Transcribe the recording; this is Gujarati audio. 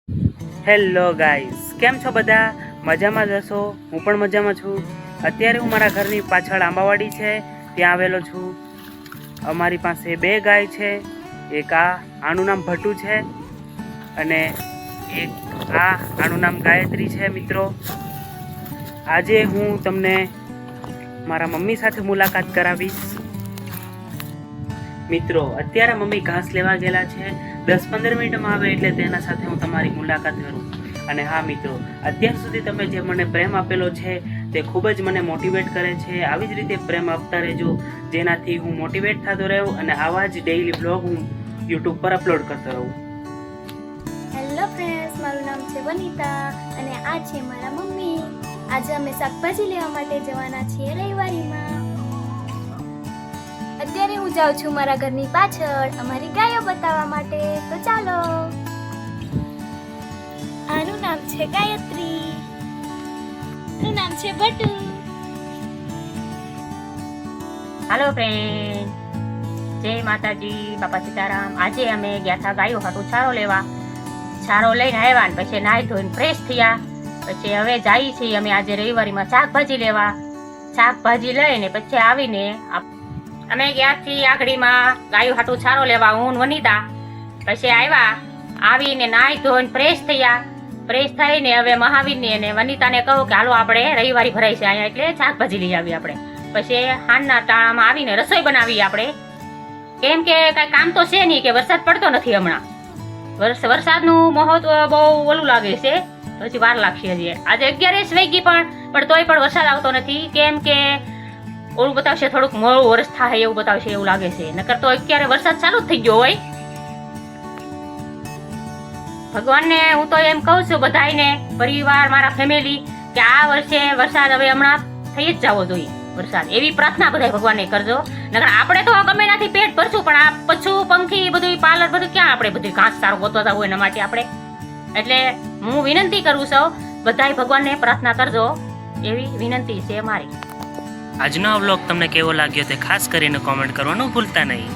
હેલો ગાઈસ, કેમ છો બધા? મજામાં જ હશો? હું પણ મજામાં છું. અત્યારે હું મારા ઘરની પાછળ આંબાવાડી છે ત્યાં આવેલો છું. અમારી પાસે 2 ગાય છે. એક આનું નામ ભટ્ટુ છે અને એક આનું નામ ગાયત્રી છે. મિત્રો, આજે હું તમને મારા મમ્મી સાથે મુલાકાત કરાવીશ. મિત્રો, અત્યારે મમ્મી ઘાસ લેવા ગયેલા છે. 10-15 મિનિટમાં આવે એટલે તેના સાથે હું તમારી મુલાકાત કરું. અને હા મિત્રો, અત્યાર સુધી તમે જે મને પ્રેમ આપેલો છે તે ખૂબ જ મને મોટિવેટ કરે છે. આવી જ રીતે પ્રેમ આપતા રહેજો, જેનાથી હું મોટિવેટ થતો રહું અને આવા જ ડેઈલી બ્લોગ હું યુટ્યુબ પર અપલોડ કરતો રહું. હેલો ફ્રેન્ડ્સ, મારું નામ છે વનિતા અને આ છે મારા મમ્મી. આજે અમે શાકભાજી લેવા માટે જવાના છીએ રવિવારીમાં. અત્યારે હું જાઉં છું મારા ઘરની પાછળ અમારી ગાયો બતાવવા માટે. તો ચાલો. આનું નામ છે ગાયત્રી, આનું નામ છે ભટ્ટુ. હાલો ફ્રેન્ડ, જય માતાજી, બાપા સીતારામ. આજે અમે ગયા હતા ગાયો હાટું ચારો લેવા. ચારો લઈને આવ્યા ને પછી નાહી ધોઈને ફ્રેશ થયા. પછી હવે જઈએ છીએ અમે આજે રવિવારીમાં શાકભાજી લેવા. શાકભાજી લઈને પછી આવીને અમે ગયા છીએ આગળીમાં ગાયો હાટું ચારો લેવા, હું વનિતા. પછી આવીને નાહી ધોઈને ફ્રેશ થયા. ફ્રેશ થઈને હવે મહાવીરને અને વનિતાને કહું કે હાલો આપણે રવિવારી ભરાય છે અહીંયા, એટલે શાકભાજી લઈ આવીએ આપણે. પછી હાંજના ટાણામાં આવીને રસોઈ બનાવીએ આપણે. કેમ કે કાંઈ કામ તો છે નહીં, કે વરસાદ પડતો નથી હમણાં. વરસાદનું મહત્વ બહુ ઓલું લાગે છે, પછી વાર લાગશે હજી. આજે 11 વાગી પણ તોય પણ વરસાદ આવતો નથી. કેમ કે ઓલું બતાવશે થોડુંક મોડું વરસ થાય એવું બતાવશે એવું લાગે છે. નકર તો અત્યારે વરસાદ ચાલુ જ થઈ ગયો હોય. ભગવાનને હું તો એમ કહું છું બધાને, પરિવાર, મારા ફેમિલી, કે આ વર્ષે વરસાદ હવે હમણાં થઈ જ જવો જોઈએ વરસાદ. એવી પ્રાર્થના બધા ભગવાનને કરજો. નકર આપણે તો ગમે નાથી પેટ ભરશું, પણ આ પછું પંખી બધું પાર્લર બધું ક્યાં આપણે બધું ઘાસ સારો ગોતવા જવું એના માટે આપણે. એટલે હું વિનંતી કરું છું બધાય ભગવાનને પ્રાર્થના કરજો, એવી વિનંતી છે મારી. આજનો આ વ્લોગ તમને કેવો લાગ્યો તે ખાસ કરીને કોમેન્ટ કરવાનું ભૂલતા નહીં.